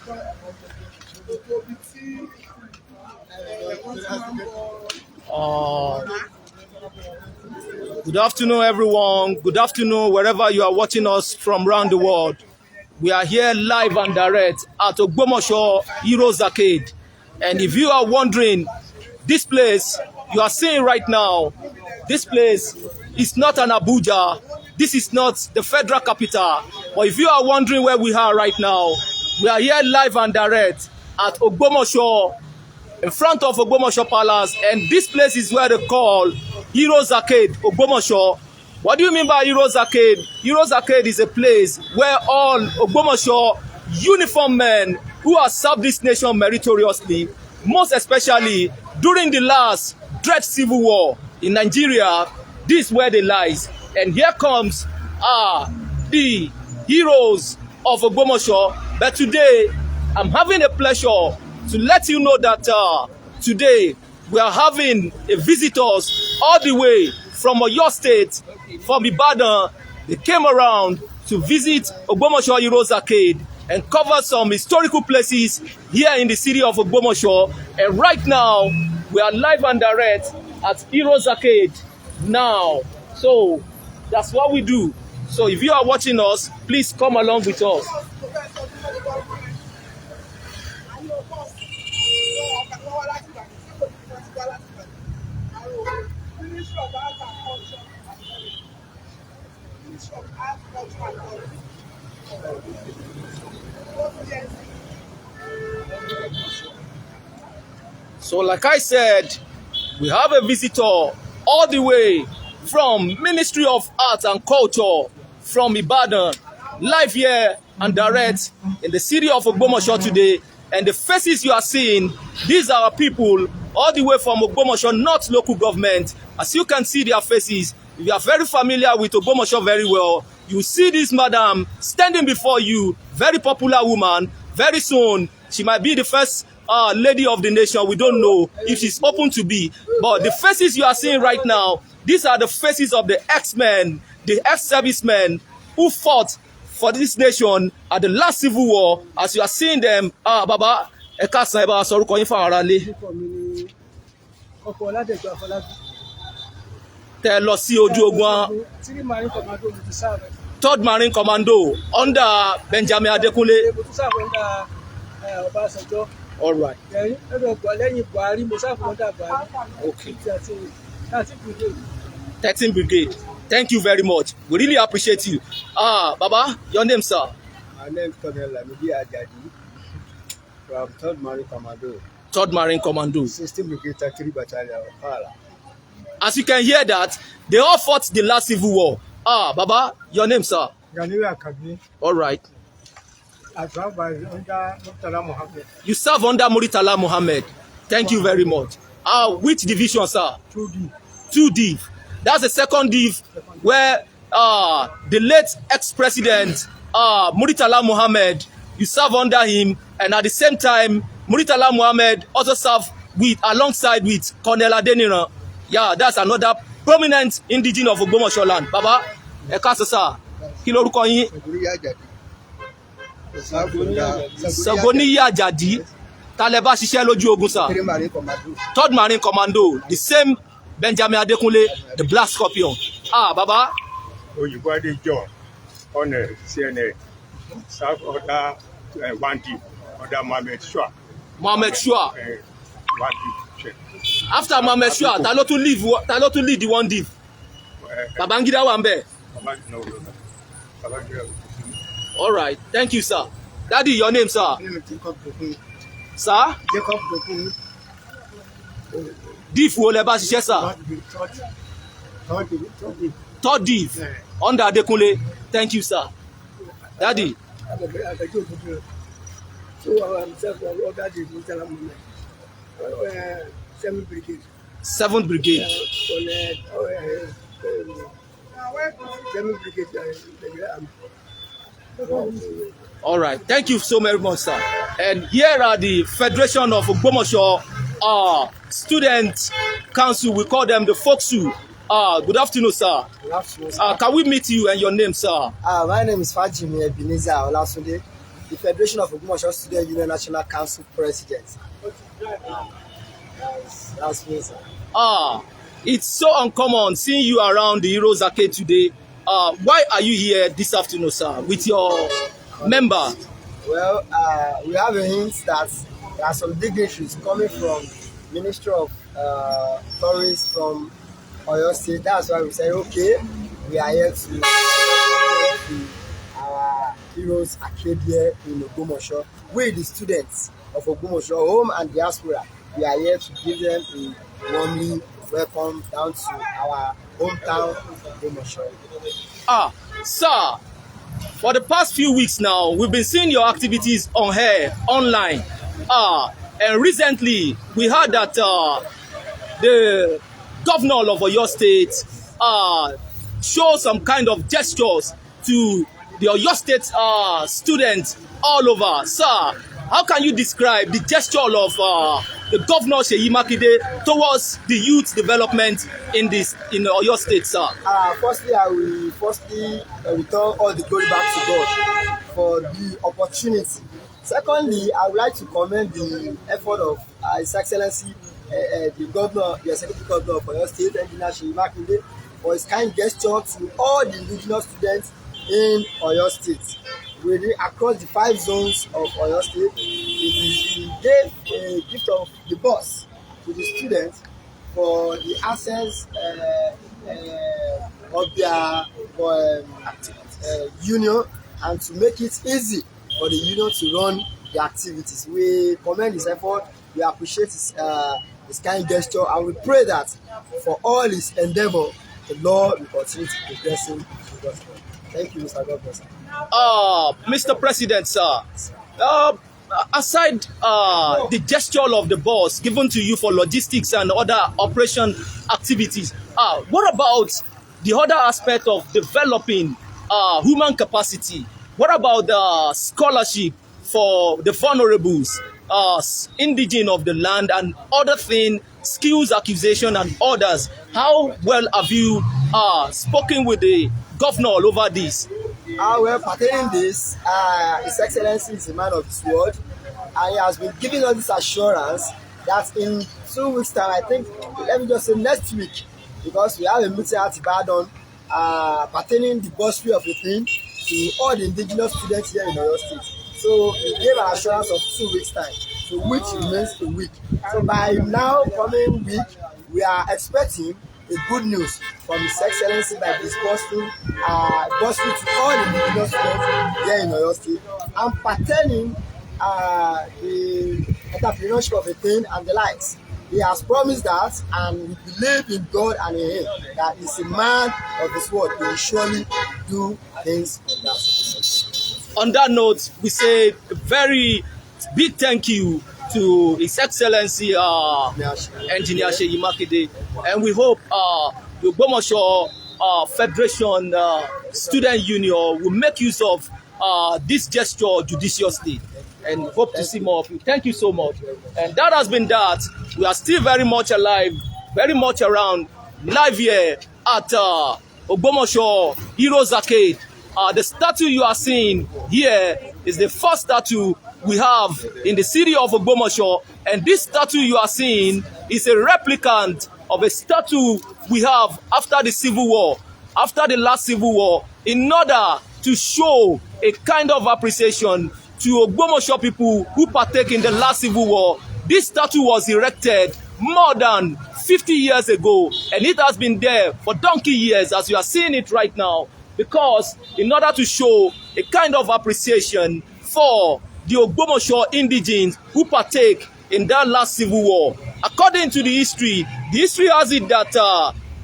Good afternoon, everyone. Good afternoon, wherever you are watching us from around the world. We are here live and direct at Ogbomoso Heroes Arcade. And if you are wondering, this place you are seeing right now, this place is not an Abuja. This is not the federal capital. But if you are wondering where we are right now, we are here live and direct at Ogbomoso, in front of Ogbomoso Palace. And this place is where they call Heroes Arcade, Ogbomoso. What do you mean by Heroes Arcade? Heroes Arcade is a place where all Ogbomoso uniform men who have served this nation meritoriously, most especially during the last dread civil war in Nigeria, this is where they lies. And here comes the heroes of Ogbomoso. But today, I'm having a pleasure to let you know that today we are having a visitors all the way from Oyo State, from Ibadan. They came around to visit Ogbomoso Heroes Arcade and cover some historical places here in the city of Ogbomoso. And right now, we are live and direct at Heroes Arcade now. So that's what we do. So if you are watching us, please come along with us. So like I said, we have a visitor all the way from Ministry of Arts and Culture from Ibadan, live here and direct in the city of Ogbomoso today. And the faces you are seeing, these are people all the way from Ogbomoso, not local government. As you can see their faces, if you are very familiar with Ogbomoso very well, you see this madam standing before you, very popular woman. Very soon, she might be the first lady of the nation. We don't know if she's open to be. But the faces you are seeing right now, these are the faces of the ex-men, the ex-servicemen who fought for this nation at the last civil war. As you are seeing them, Baba, Ekasan Eba Soruko Yin Fawon Arale. Tẹ lọ sí ojú ogun. 3rd Marine Commando under Benjamin Adekunle. All right. Okay. 13th Brigade. Thank you very much. We really appreciate you. Baba, your name, sir? My name is Colonel Aloye from 3rd Marine Commando. 3rd Marine Commando. 16th Brigade, 33 Battalion. As you can hear that, they all fought the last civil war. Baba, your name, sir? All right. I serve under Murtala Mohammed. You serve under Murtala Mohammed. Thank you very much. Which division, sir? 2D. 2D. That's the 2nd div where the late ex-president Murtala Mohammed, you serve under him, and at the same time, Murtala Mohammed also served alongside with Colonel Adeniran. Yeah, that's another prominent indigene of Ogbomoso land. Baba, Ekasasa, kí lorúkọ yín? Sagoniya Ajadi. Tálẹ́ bá ṣiṣẹ́ lójú ogun, sir? 3rd Marine Commando, the same Benjamin Adekunle, the Black Scorpion. Baba. Oyinbo Adejo on CNN, serve under Ghandi, under Mohammed Shua. Mohammed Shua. After Mohammed Shua, ta ló tún lead the 1 div? Babangida wà ńbẹ̀. All right, thank you, sir. Daddy, your name, sir? Sir? Jacob Dokun. Div wo lẹ bá ṣiṣẹ́, sir? 3rd div under Adekunle. Thank you, sir. Daddy. So 7th Brigade. 7th Brigade. All right, thank you so very much, sir. And here are the Federation of Ogbomoso Student Council. We call them the FOCSU. Good afternoon, sir. Good afternoon, sir. Can we meet you and your name, sir? My name is Fajimi Ebenezer Olasunde. the Federation of Ogbomoso Student Union National Council President. That's me, sir. It's so uncommon seeing you around the Heroes Arcade today. Why are you here this afternoon, sir, with your member? Well, we have a hint that there are some dignitaries coming from Ministry of Tourists from Oyo State. That's why we said, okay, we are here to our Heroes Arcade here in Ogbomoso. We, the students of Ogbomoso, home and diaspora, we are here to give them a warmly welcome down to our hometown, Ogbomoso. Sir, for the past few weeks now, we've been seeing your activities on air, online. And recently, we heard that the governor of Oyo State showed some kind of gestures to the Oyo State students all over. Sir, how can you describe the gesture of the governor Seyi Makinde towards the youth development in Oyo State, sir? Firstly, I will return all the glory back to God for the opportunity. Secondly, I would like to commend the effort of His Excellency, the governor, the executive governor of Oyo State, Engineer Seyi Makinde, for his kind gesture to all the indigenous students in Oyo State. Across the 5 zones of Oyo State, he gave a gift of the bus to the students for the access of their union, and to make it easy for the union to run the activities. We commend his effort, we appreciate his kind gesture, and we pray that for all his endeavor, the Lord will continue to progress him. Thank you, Mr. Governor. Mr. President, sir, aside the gesture of the boss given to you for logistics and other operation activities, what about the other aspect of developing human capacity? What about the scholarship for the vulnerables, indigene of the land, and other things, skills acquisition and others? How well have you spoken with the governor over this? Well, pertaining this, His Excellency is a man of his word, and he has been giving us this assurance that in 2 weeks' time, I think, let me just say next week, because we have a meeting at Ibadan pertaining the bursary of a thing to all the indigenous students here in Oyo State. So he gave an assurance of 2 weeks' time, so which remains a week. So by now coming week, we are expecting a good news from His Excellency by this bursary to all the indigenous students here in Oyo State, and pertaining the entrepreneurship of a thing and the likes. He has promised that, and we believe in God and in him, that he's a man of his word. He will surely do things in that. On that note, we say a very big thank you to His Excellency Engineer Seyi Makinde, and we hope the Ogbomoso Federation Student Union will make use of this gesture judiciously, and hope to see more of you. Thank you so much. And that has been that. We are still very much alive, very much around, live here at Ogbomoso Heroes Arcade. The statue you are seeing here is the first statue we have in the city of Ogbomoso, and this statue you are seeing is a replicant of a statue we have after the Civil War, after the last Civil War, in order to show a kind of appreciation to Ogbomoso people who partake in the last Civil War. This statue was erected more than 50 years ago, and it has been there for donkey years, as you are seeing it right now, because in order to show a kind of appreciation for the Ogbomoso indigenes who partake in that last Civil War. According to the history has it that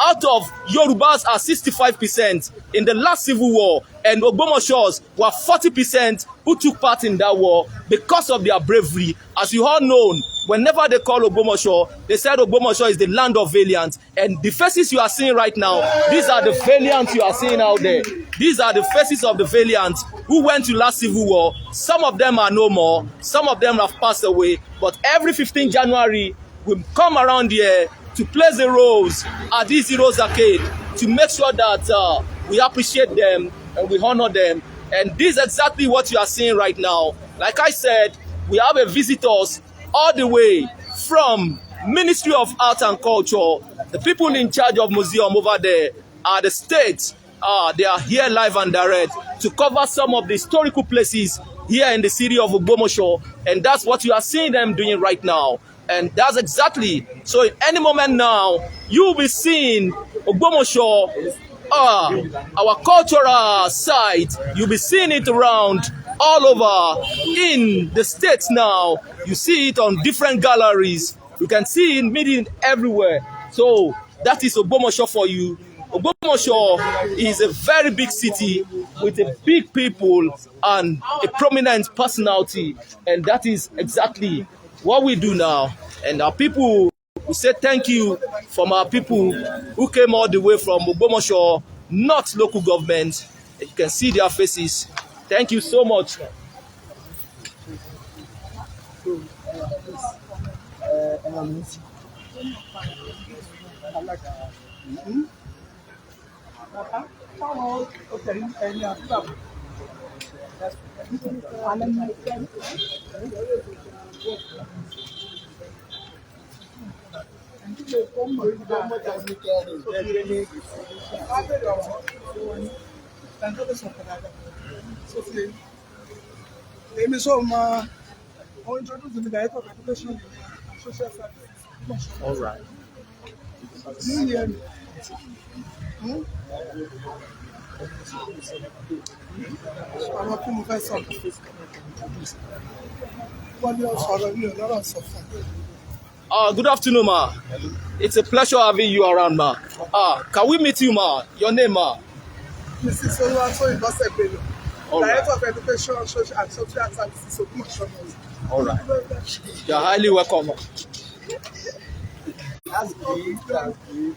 out of Yorubas are 65% in the last Civil War, and Ogbomosos were 40% who took part in that war because of their bravery. As you all know, whenever they call Ogbomoso, they said Ogbomoso is the land of valiant. And the faces you are seeing right now, these are the valiants you are seeing out there. These are the faces of the valiants who went to last Civil War. Some of them are no more, some of them have passed away, but every 15th January, we come around here to place a rose at this Heroes Arcade to make sure that we appreciate them and we honor them And this is exactly what you are seeing right now. Like I said, we have a visitors all the way from Ministry of Art and Culture. The people in charge of museum over there are the state. They are here live and direct to cover some of the historical places here in the city of Ogbomoso. And that's what you are seeing them doing right now. And that's exactly, so in any moment now, you will be seeing Ogbomoso, our cultural site. You'll be seeing it around all over in the states now. You see it on different galleries. You can see it meeting everywhere. So that is Ogbomoso for you. Ogbomoso is a very big city with a big people and a prominent personality. And that is exactly what we do now. And our people, we say thank you from our people who came all the way from Ogbomoso, not local government. You can see their faces. Thank you so much. All right. Good afternoon, ma. It's a pleasure having you around, ma. Can we meet you, ma? Your name, ma? Mrs. Olaoye, Director of Education, Social and Social Services, Ogbomoso. All right. You are highly welcome, ma. That's great. That's great.